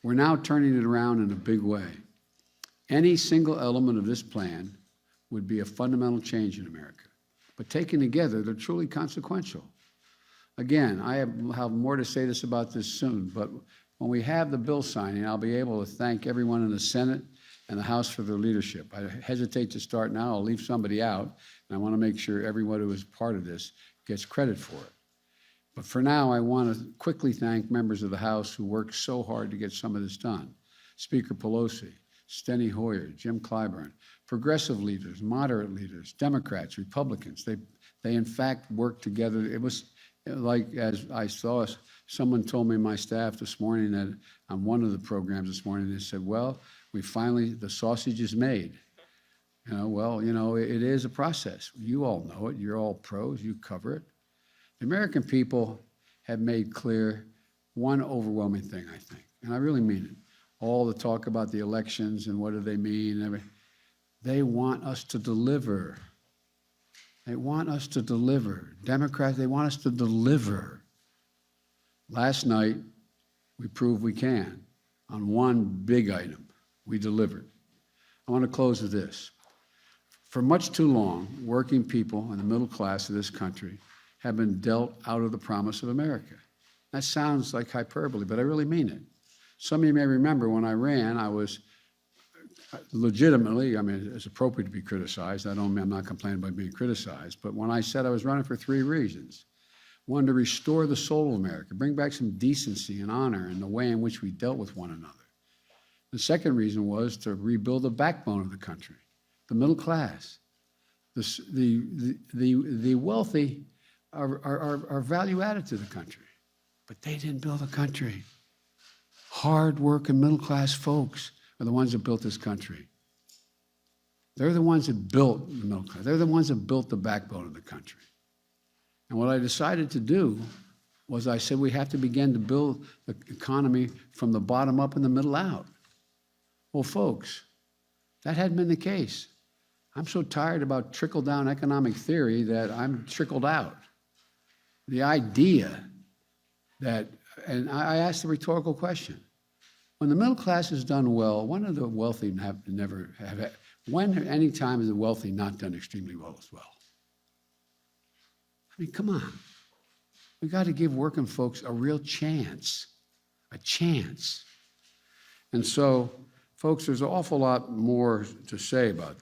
We're now turning it around in a big way. Any single element of this plan would be a fundamental change in America. But taken together, they're truly consequential. Again, I have more to say about this soon, but when we have the bill signing, I'll be able to thank everyone in the Senate and the House for their leadership. I hesitate to start now. I'll leave somebody out, and I want to make sure everyone who is part of this gets credit for it. But for now, I want to quickly thank members of the House who worked so hard to get some of this done. Speaker Pelosi, Steny Hoyer, Jim Clyburn, progressive leaders, moderate leaders, Democrats, Republicans. They in fact worked together. It was like, as I saw, someone told me, my staff this morning, that on one of the programs this morning, they said, well, the sausage is made. It is a process. You all know it. You're all pros. You cover it. The American people have made clear one overwhelming thing, I think, and I really mean it. All the talk about the elections and what do they mean, they want us to deliver. They want us to deliver. Democrats, they want us to deliver. Last night, we proved we can. On one big item, we delivered. I want to close with this. For much too long, working people in the middle class of this country have been dealt out of the promise of America. That sounds like hyperbole, but I really mean it. Some of you may remember when I ran, I was legitimately, it's appropriate to be criticized. I'm not complaining about being criticized, but when I said I was running for 3 reasons. One, to restore the soul of America, bring back some decency and honor in the way in which we dealt with one another. The second reason was to rebuild the backbone of the country, the middle class. The wealthy are value added to the country, but they didn't build a country. Hard-working middle-class folks are the ones that built this country. They're the ones that built the middle class. They're the ones that built the backbone of the country. And what I decided to do was I said we have to begin to build the economy from the bottom up and the middle out. Well, folks, that hadn't been the case. I'm so tired about trickle-down economic theory that I'm trickled out. The idea that, and I asked the rhetorical question, when the middle class has done well, when are the wealthy when any time has the wealthy not done extremely well as well? I mean, come on. We got to give working folks a real chance, a chance. And so, folks, there's an awful lot more to say about